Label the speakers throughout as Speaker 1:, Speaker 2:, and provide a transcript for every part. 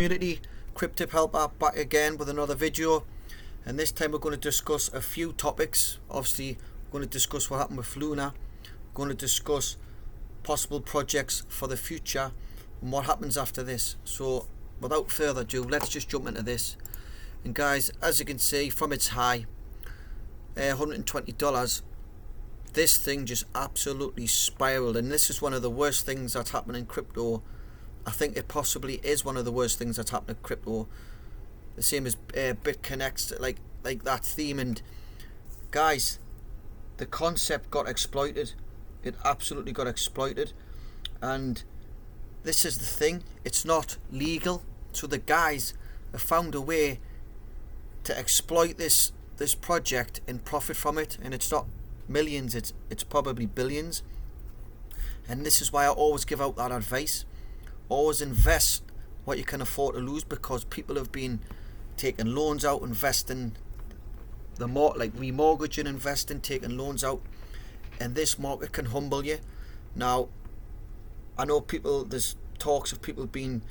Speaker 1: community, CRIPTIP helper, back again with another video, and this time we're going to discuss a few topics. Obviously we're going to discuss what happened with Luna, we're going to discuss possible projects for the future and what happens after this. So without further ado, let's just jump into this. And guys, as you can see from its high, $120, this thing just absolutely spiraled, and this is one of the worst things that's happened in crypto. I think it possibly is one of the worst things that's happened in crypto. The same as BitConnects, like that theme. And guys, the concept got exploited. It absolutely got exploited, and this is the thing, it's not legal. So the guys have found a way to exploit this project and profit from it, and it's not millions, it's probably billions. And this is why I always give out that advice: always invest what you can afford to lose, because people have been taking loans out, investing remortgaging, investing, taking loans out, and this market can humble you. Now I know there's talks of people being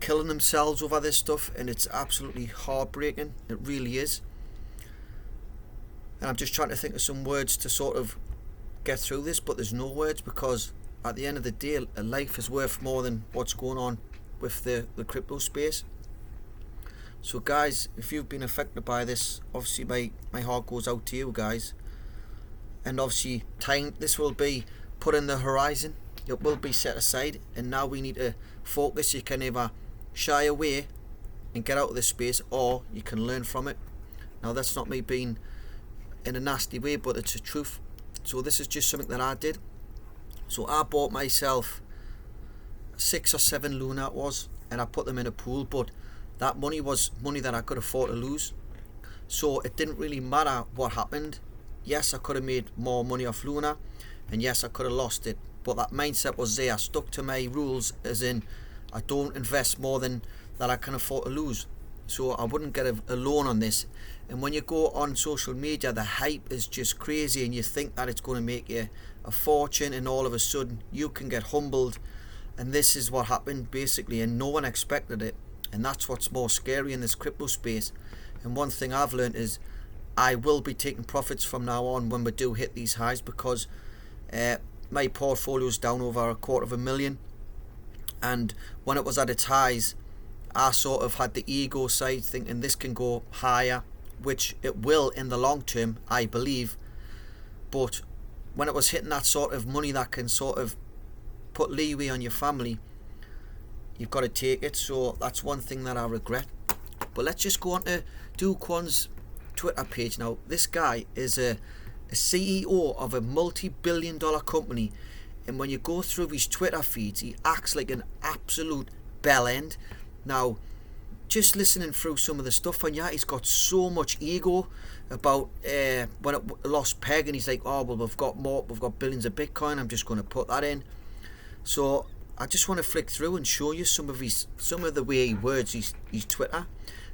Speaker 1: killing themselves over this stuff, and it's absolutely heartbreaking. It really is. And I'm just trying to think of some words to sort of get through this, but there's no words, because at the end of the day, a life is worth more than what's going on with the crypto space. So guys, if you've been affected by this, obviously my heart goes out to you guys. And obviously this will be put in the horizon, it will be set aside, and now we need to focus. You can either shy away and get out of this space, or you can learn from it. Now that's not me being in a nasty way, but it's the truth. So this is just something that I did. So I bought myself 6 or 7 Luna it was, and I put them in a pool, but that money was money that I could afford to lose. So it didn't really matter what happened. Yes, I could have made more money off Luna, and yes, I could have lost it, but that mindset was there. I stuck to my rules, as in I don't invest more than that I can afford to lose. So I wouldn't get a loan on this. And when you go on social media, the hype is just crazy, and you think that it's going to make you a fortune, and all of a sudden you can get humbled. And this is what happened basically, and no one expected it. And that's what's more scary in this crypto space. And one thing I've learned is I will be taking profits from now on when we do hit these highs, because my portfolio's down over $250,000, and when it was at its highs, I sort of had the ego side thinking this can go higher, which it will in the long term, I believe. But when it was hitting that sort of money that can sort of put leeway on your family, you've got to take it. So that's one thing that I regret. But let's just go on to Do Kwon's Twitter page now. This guy is a CEO of a multi-billion-dollar company, and when you go through his Twitter feeds, he acts like an absolute bellend. Now, just listening through some of the stuff on he's got so much ego about when it lost peg, and he's like, oh well, we've got billions of Bitcoin, I'm just going to put that in. So I just want to flick through and show you some of the way he words his Twitter,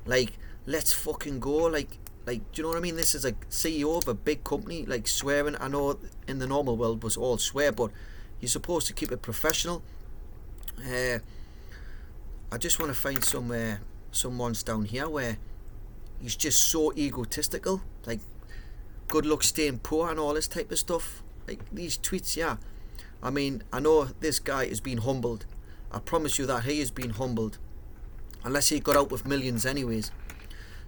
Speaker 1: like let's fucking go, like do you know what I mean? This is a CEO of a big company, like swearing. I know in the normal world was all swear, but you're supposed to keep it professional. I just want to find some ones down here where he's just so egotistical, like good luck staying poor and all this type of stuff. Like these tweets, yeah. I mean, I know this guy is being humbled. I promise you that he is being humbled, unless he got out with millions anyways.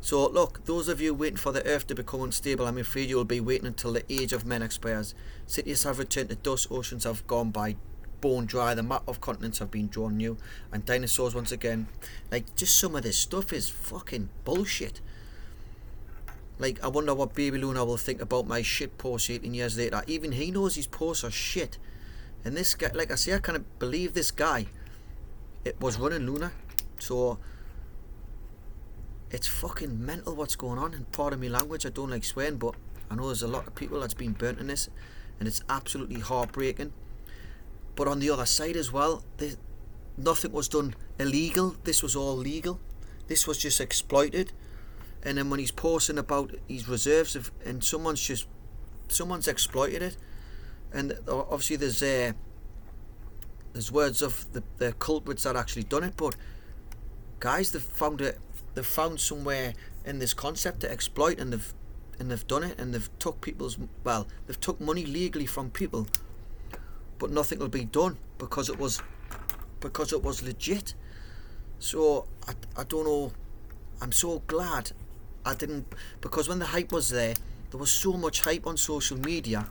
Speaker 1: So look, those of you waiting for the earth to become unstable, I'm afraid you will be waiting until the age of men expires. Cities have returned to dust, oceans have gone by bone dry, the map of continents have been drawn new, and dinosaurs once again. Like, just some of this stuff is fucking bullshit. Like, I wonder what Baby Luna will think about my shit post 18 years later. Even he knows his posts are shit. And this guy, like I say, I can't believe this guy, it was running Luna. So it's fucking mental what's going on. And pardon me language, I don't like swearing, but I know there's a lot of people that's been burnt in this, and it's absolutely heartbreaking. But on the other side as well, nothing was done illegal. This was all legal. This was just exploited. And then when he's posting about his reserves, and someone's exploited it. And obviously there's words of the culprits that actually done it, but guys, they've found somewhere in this concept to exploit, and they've done it, and they've took money legally from people, but nothing will be done because it was legit. So I don't know. I'm so glad I didn't, because when the hype was there was so much hype on social media.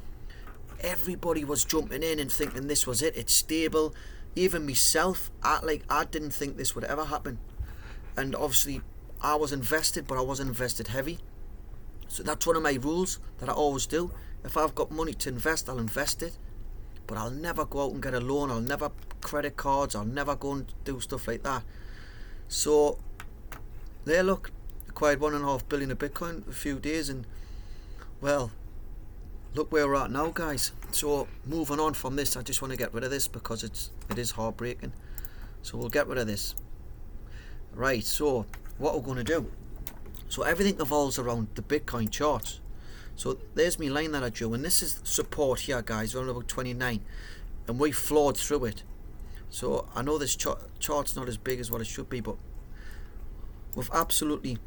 Speaker 1: Everybody was jumping in and thinking this was it. It's stable. Even myself, I didn't think this would ever happen. And obviously, I was invested, but I wasn't invested heavy. So that's one of my rules that I always do. If I've got money to invest, I'll invest it. But I'll never go out and get a loan. I'll never credit cards. I'll never go and do stuff like that. So, there, look, acquired 1.5 billion of Bitcoin in a few days, and well, look where we're at now, guys. So moving on from this, I just want to get rid of this because it is heartbreaking. So we'll get rid of this. Right, so what we're going to do. So everything evolves around the Bitcoin charts. So there's my line that I drew, and this is support here, guys. We're on about 29, and we floored through it. So I know this chart's not as big as what it should be, but we've absolutely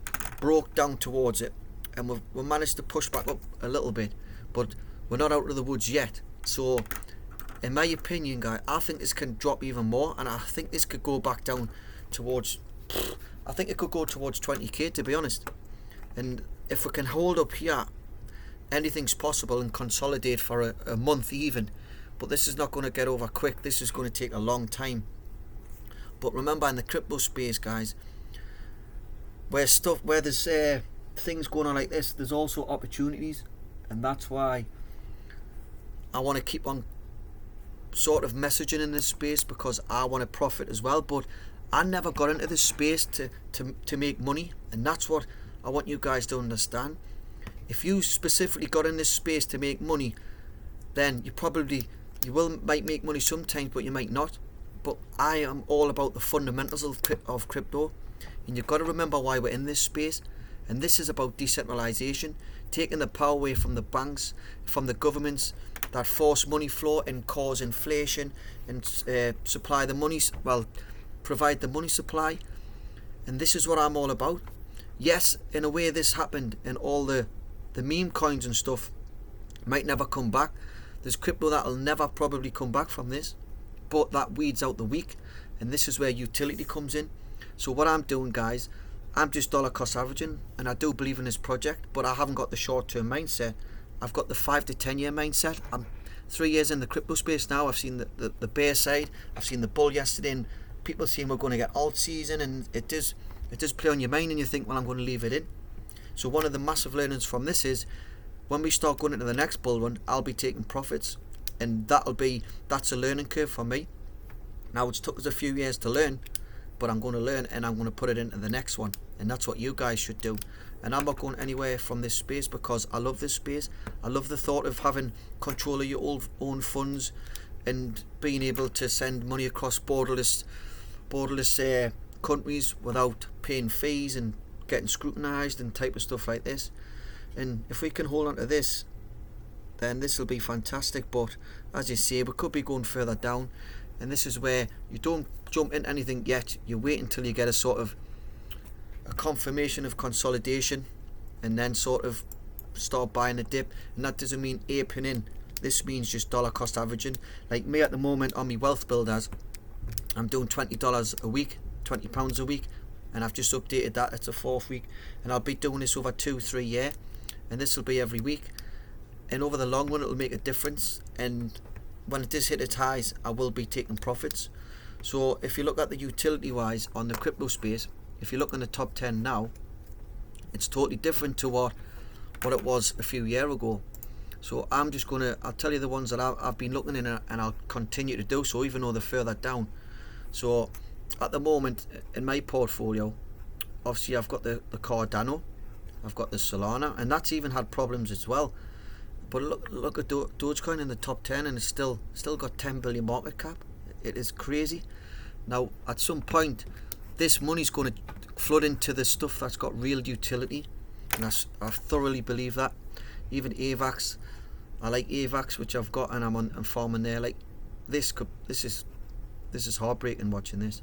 Speaker 1: broke down towards it, and we've managed to push back up a little bit, but we're not out of the woods yet. So in my opinion, guys, I think this can drop even more, and I think this could go back down towards, I think it could go towards 20k, to be honest. And if we can hold up here, anything's possible, and consolidate for a month even. But this is not going to get over quick. This is going to take a long time. But remember, in the crypto space, guys, where there's things going on like this, there's also opportunities, and that's why I want to keep on sort of messaging in this space, because I want to profit as well. But I never got into this space to make money, and that's what I want you guys to understand. If you specifically got in this space to make money, then you might make money sometimes, but you might not. But I am all about the fundamentals of crypto, and you've got to remember why we're in this space. And this is about decentralization, taking the power away from the banks, from the governments that force money flow and cause inflation, and provide the money supply. And this is what I'm all about. Yes, in a way this happened, and all the meme coins and stuff might never come back. There's crypto that'll never probably come back from this, but that weeds out the weak, and this is where utility comes in. So what I'm doing, guys, I'm just dollar cost averaging, and I do believe in this project, but I haven't got the short-term mindset. I've got the 5 to 10 year mindset. I'm 3 years in the crypto space now. I've seen the bear side, I've seen the bull yesterday, and people saying we're going to get alt season, and it does play on your mind, and you think, well, I'm going to leave it in. So one of the massive learnings from this is, when we start going into the next bull run, I'll be taking profits, and that's a learning curve for me. Now, it's took us a few years to learn, but I'm going to learn, and I'm going to put it into the next one, and that's what you guys should do. And I'm not going anywhere from this space, because I love this space. I love the thought of having control of your own funds, and being able to send money across borderless countries without paying fees and getting scrutinized and type of stuff like this. And if we can hold on to this, then this will be fantastic. But as you say, we could be going further down, and this is where you don't jump into anything yet. You wait until you get a sort of a confirmation of consolidation, and then sort of start buying a dip. And that doesn't mean aping in. This means just dollar cost averaging. Like me at the moment on my wealth builders, I'm doing $20 a week, £20 a week, and I've just updated that. It's a 4th week, and I'll be doing this over 2-3 years, and this will be every week. And over the long run, it'll make a difference. And when it does hit its highs, I will be taking profits. So if you look at the utility wise on the crypto space, if you look in the top 10 now, it's totally different to what it was a few years ago. So I'll tell you the ones that I've been looking in, and I'll continue to do so, even though they're further down. So at the moment in my portfolio, obviously I've got the Cardano, I've got the Solana, and that's even had problems as well. But look at Dogecoin in the top 10, and it's still got 10 billion market cap. It is crazy. Now at some point, this money's going to flood into the stuff that's got real utility, and I thoroughly believe that. Even AVAX, I like AVAX, which I've got, and I'm farming there. Like this is heartbreaking watching this.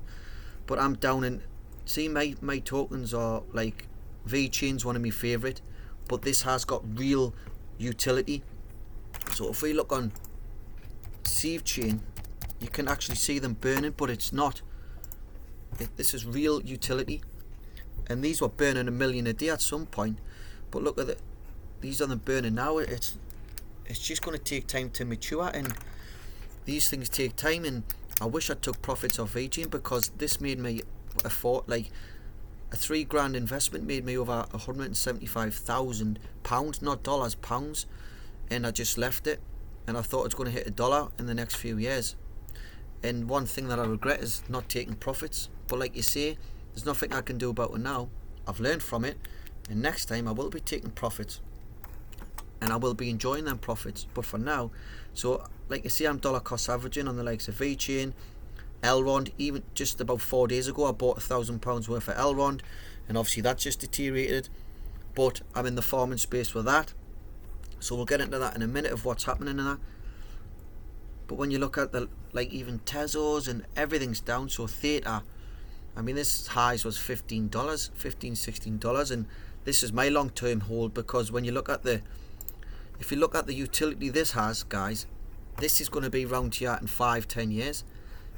Speaker 1: But I'm down in see, my tokens are like VeChain's one of my favourite, but this has got real utility. So if we look on Chain, you can actually see them burning, but it's not. This is real utility, and these were burning 1 million a day at some point. But look at it, these are them burning now. It's just going to take time to mature, and these things take time. And I wish I took profits off VeChain, because this made me like a $3,000 investment made me over £175,000, not dollars, pounds, and I just left it, and I thought it's going to hit $1 in the next few years. And one thing that I regret is not taking profits, but like you say, there's nothing I can do about it now. I've learned from it, and next time I will be taking profits, and I will be enjoying them profits. But for now, so like you see, I'm dollar cost averaging on the likes of VeChain, Elrond. Even just about 4 days ago, I bought £1,000 worth of Elrond, and obviously that just deteriorated, but I'm in the farming space with that, so we'll get into that in a minute of what's happening in that. But when you look at the, like, even Tezos and everything's down. So Theta, I mean, this highs was $15, $16, and this is my long-term hold, because when you look at if you look at the utility this has, guys, this is going to be around here in 5-10 years.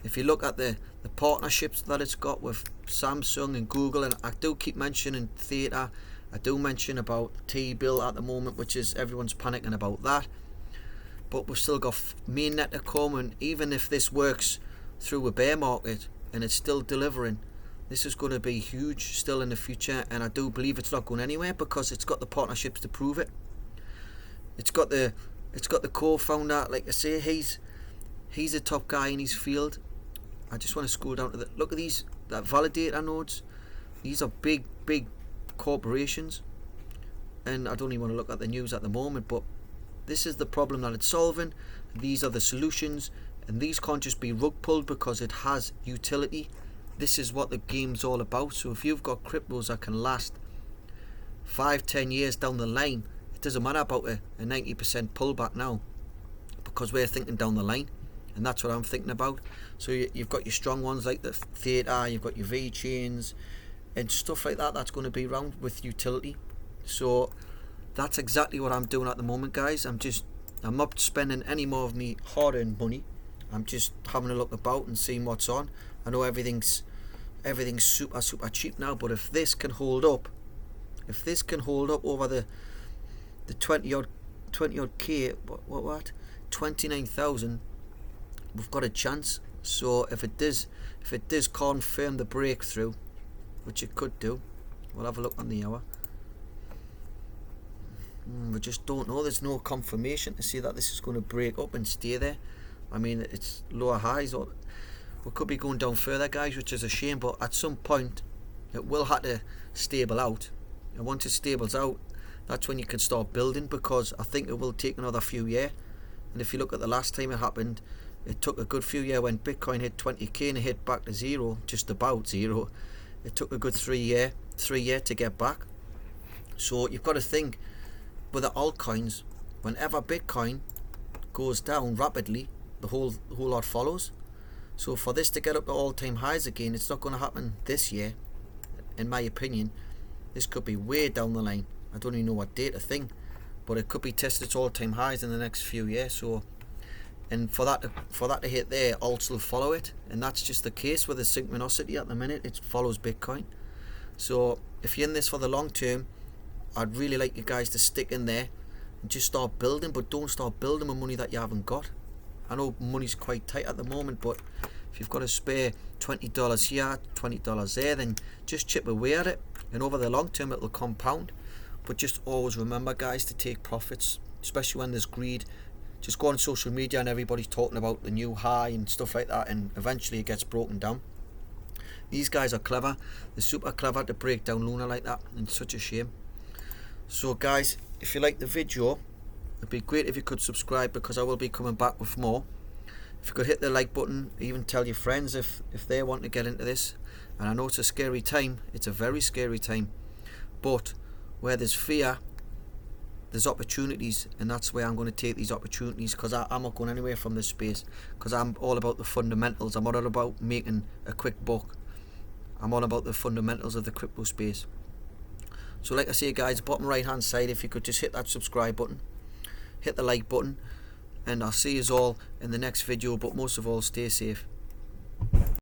Speaker 1: If you look at the partnerships that it's got with Samsung and Google, and I do keep mentioning Theta, I do mention about T-Bill at the moment, which is everyone's panicking about that, but we've still got mainnet to come. And even if this works through a bear market and it's still delivering, this is going to be huge still in the future, and I do believe it's not going anywhere, because it's got the partnerships to prove it. It's got the co-founder, like I say, he's a top guy in his field. I just want to scroll down to look at these, that validator nodes. These are big corporations, and I don't even want to look at the news at the moment, but this is the problem that it's solving. These are the solutions, and these can't just be rug pulled, because it has utility. This is what the game's all about. So if you've got cryptos that can last 5-10 years down the line, it doesn't matter about a 90% pullback now, because we're thinking down the line, and that's what I'm thinking about. So you've got your strong ones like the Theta, you've got your VeChains and stuff like that, that's going to be around with utility. So that's exactly what I'm doing at the moment, guys. I'm not spending any more of me hard-earned money. I'm just having a look about and seeing what's on. I know everything's super cheap now, but if this can hold up over the 20 odd K, what 29,000, we've got a chance. So if it does confirm the breakthrough, which it could do, we'll have a look on the hour. We just don't know. There's no confirmation to see that this is going to break up and stay there. I mean, it's lower highs, or we could be going down further, guys, which is a shame, but at some point it will have to stable out, and once it stables out, that's when you can start building, because I think it will take another few years. And if you look at the last time it happened, it took a good few years. When Bitcoin hit 20k and it hit back to zero, just about zero, it took a good 3 year to get back. So you've got to think, with the altcoins, whenever Bitcoin goes down rapidly, the whole lot follows. So for this to get up to all-time highs again, it's not going to happen this year, in my opinion. This could be way down the line. I don't even know what date to think, but it could be tested its all-time highs in the next few years. So, and for that to hit there, alts will follow it, and that's just the case with the synchronicity at the minute. It follows Bitcoin. So if you're in this for the long term, I'd really like you guys to stick in there and just start building, but don't start building with money that you haven't got. I know money's quite tight at the moment, but if you've got to spare $20 here, $20 there, then just chip away at it, and over the long term it will compound. But just always remember, guys, to take profits, especially when there's greed. Just go on social media and everybody's talking about the new high and stuff like that, and eventually it gets broken down. These guys are clever. They're super clever to break down Luna like that, and it's such a shame. So guys, if you like the video, it'd be great if you could subscribe, because I will be coming back with more. If you could hit the like button, even tell your friends if they want to get into this. And I know it's a scary time, it's a very scary time, but where there's fear, there's opportunities, and that's where I'm going to take these opportunities, because I'm not going anywhere from this space, because I'm all about the fundamentals. I'm not all about making a quick buck. I'm on about the fundamentals of the crypto space. So like I say guys, bottom right hand side, if you could just hit that subscribe button, hit the like button, and I'll see you all in the next video. But most of all, stay safe.